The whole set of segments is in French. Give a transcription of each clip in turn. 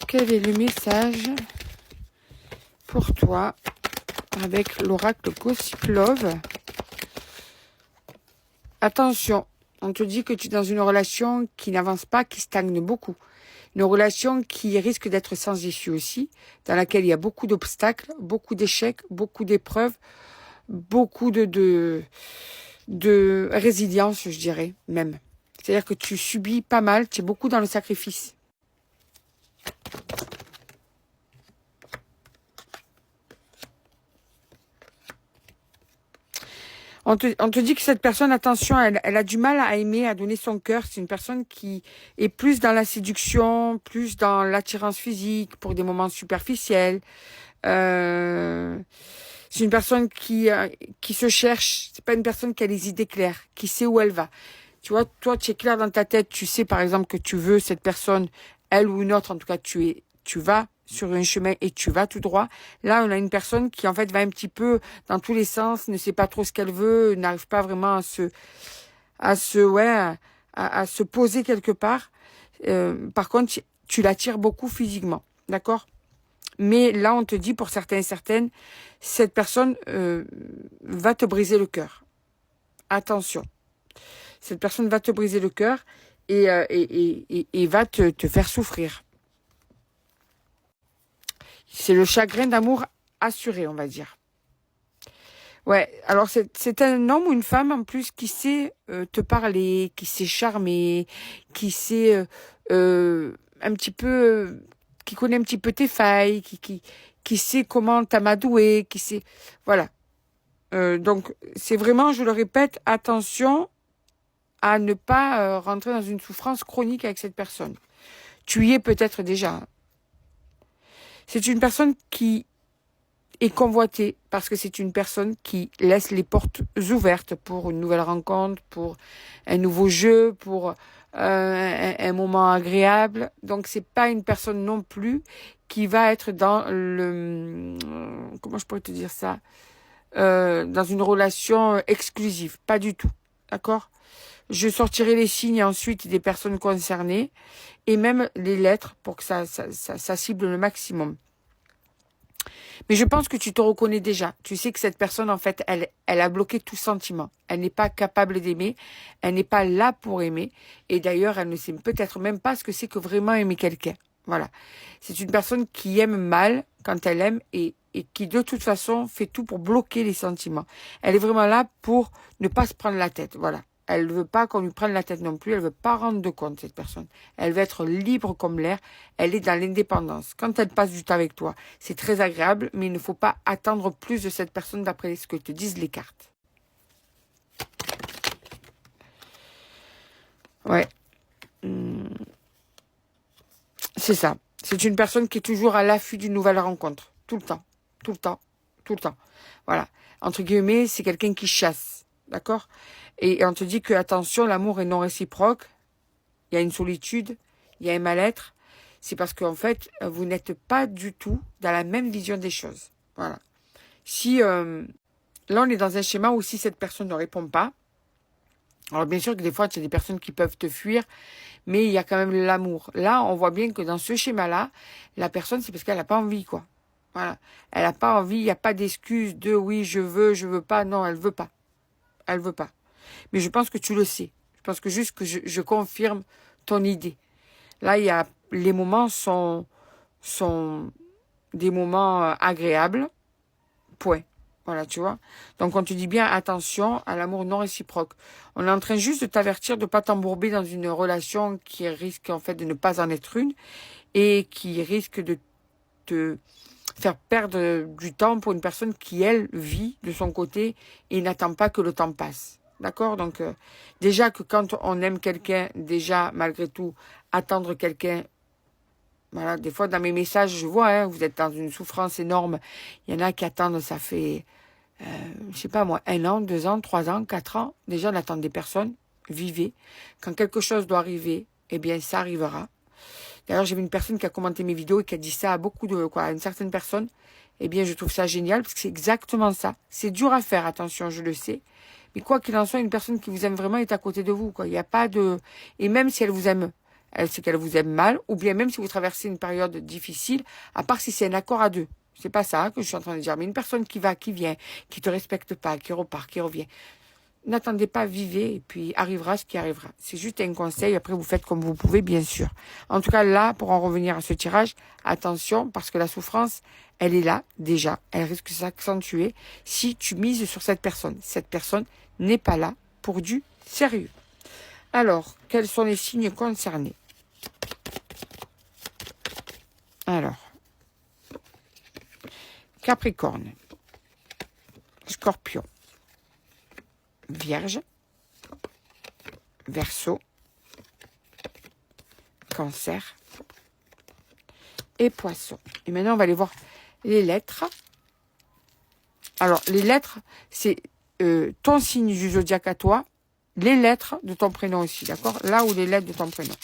Quel est le message pour toi avec l'oracle Gossip Love? Attention, on te dit que tu es dans une relation qui n'avance pas, qui stagne beaucoup. Une relation qui risque d'être sans issue aussi, dans laquelle il y a beaucoup d'obstacles, beaucoup d'échecs, beaucoup d'épreuves, beaucoup de résilience, je dirais, même. C'est-à-dire que tu subis pas mal, tu es beaucoup dans le sacrifice. On te dit que cette personne, attention, elle a du mal à aimer, à donner son cœur. C'est une personne qui est plus dans la séduction, plus dans l'attirance physique, pour des moments superficiels. C'est une personne qui se cherche. C'est pas une personne qui a les idées claires, qui sait où elle va. Tu vois, toi, tu es clair dans ta tête. Tu sais, par exemple, que tu veux cette personne, elle ou une autre. En tout cas, tu vas sur un chemin et tu vas tout droit. Là, on a une personne qui, en fait, va un petit peu dans tous les sens, ne sait pas trop ce qu'elle veut, n'arrive pas vraiment à se poser quelque part. Par contre, tu l'attires beaucoup physiquement. D'accord? Mais là, on te dit, pour certains et certaines, cette personne va te briser le cœur. Attention. Cette personne va te briser le cœur et va te faire souffrir. C'est le chagrin d'amour assuré, on va dire. Ouais, alors c'est un homme ou une femme en plus qui sait te parler, qui sait charmer, qui sait un petit peu, qui connaît un petit peu tes failles, qui sait comment t'amadouer, qui sait, voilà. Donc c'est vraiment, je le répète, attention à ne pas rentrer dans une souffrance chronique avec cette personne. Tu y es peut-être déjà. C'est une personne qui est convoitée parce que c'est une personne qui laisse les portes ouvertes pour une nouvelle rencontre, pour un nouveau jeu, pour un moment agréable. Donc c'est pas une personne non plus qui va être dans le comment je pourrais te dire ça, dans une relation exclusive, pas du tout, d'accord? Je sortirai les signes ensuite des personnes concernées et même les lettres pour que ça cible le maximum. Mais je pense que tu te reconnais déjà. Tu sais que cette personne, en fait, elle a bloqué tout sentiment. Elle n'est pas capable d'aimer. Elle n'est pas là pour aimer. Et d'ailleurs, elle ne sait peut-être même pas ce que c'est que vraiment aimer quelqu'un. Voilà. C'est une personne qui aime mal quand elle aime et qui, de toute façon, fait tout pour bloquer les sentiments. Elle est vraiment là pour ne pas se prendre la tête. Voilà. Elle ne veut pas qu'on lui prenne la tête non plus. Elle ne veut pas rendre de compte, cette personne. Elle veut être libre comme l'air. Elle est dans l'indépendance. Quand elle passe du temps avec toi, c'est très agréable, mais il ne faut pas attendre plus de cette personne d'après ce que te disent les cartes. Ouais. C'est ça. C'est une personne qui est toujours à l'affût d'une nouvelle rencontre. Tout le temps. Tout le temps. Tout le temps. Voilà. Entre guillemets, c'est quelqu'un qui chasse. D'accord? Et on te dit que, attention, l'amour est non réciproque. Il y a une solitude. Il y a un mal-être. C'est parce qu'en fait, vous n'êtes pas du tout dans la même vision des choses. Voilà. Si, là, on est dans un schéma où si cette personne ne répond pas, alors bien sûr que des fois, il y a des personnes qui peuvent te fuir, mais il y a quand même l'amour. Là, on voit bien que dans ce schéma-là, la personne, c'est parce qu'elle n'a pas envie, quoi. Voilà. Elle n'a pas envie, il n'y a pas d'excuse de oui, je veux pas. Non, elle veut pas. Elle veut pas. Mais je pense que tu le sais. Je pense que juste que je confirme ton idée. Là, il y a, les moments sont des moments agréables. Point. Voilà, tu vois. Donc, on te dit bien attention à l'amour non réciproque. On est en train juste de t'avertir de ne pas t'embourber dans une relation qui risque en fait de ne pas en être une et qui risque de te faire perdre du temps pour une personne qui, elle, vit de son côté et n'attend pas que le temps passe. D'accord? Donc, déjà que quand on aime quelqu'un, déjà, malgré tout, attendre quelqu'un, voilà, des fois, dans mes messages, je vois, hein, vous êtes dans une souffrance énorme. Il y en a qui attendent, ça fait, je sais pas moi, 1 an, 2 ans, 3 ans, 4 ans. Déjà, on attend des personnes. Vivez. Quand quelque chose doit arriver, eh bien, ça arrivera. D'ailleurs, j'ai vu une personne qui a commenté mes vidéos et qui a dit ça à une certaine personne. Eh bien, je trouve ça génial parce que c'est exactement ça. C'est dur à faire, attention, je le sais. Mais quoi qu'il en soit, une personne qui vous aime vraiment est à côté de vous, quoi. Il n'y a pas de... Et même si elle vous aime, c'est qu'elle vous aime mal, ou bien même si vous traversez une période difficile, à part si c'est un accord à deux. C'est pas ça que je suis en train de dire, mais une personne qui va, qui vient, qui te respecte pas, qui repart, qui revient. N'attendez pas, vivez, et puis arrivera ce qui arrivera. C'est juste un conseil, après vous faites comme vous pouvez, bien sûr. En tout cas, là, pour en revenir à ce tirage, attention, parce que la souffrance, elle est là, déjà. Elle risque de s'accentuer si tu mises sur cette personne. Cette personne n'est pas là pour du sérieux. Alors, quels sont les signes concernés? Alors, Capricorne, Scorpion, Vierge, Verseau, Cancer et Poisson. Et maintenant, on va aller voir les lettres. Alors, les lettres, c'est ton signe du zodiaque à toi, les lettres de ton prénom aussi, d'accord? Là où les lettres de ton prénom.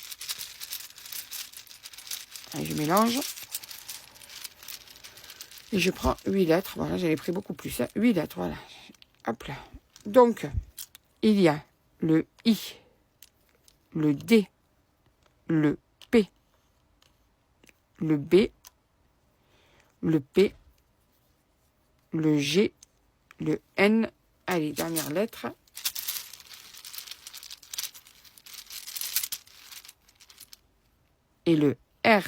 Allez, je mélange. Et je prends 8 lettres. Voilà, j'en ai pris beaucoup plus. 8 lettres, voilà. Hop là. Donc, il y a le I, le D, le P, le B, le P, le G, le N. Allez, dernière lettre. Et le R.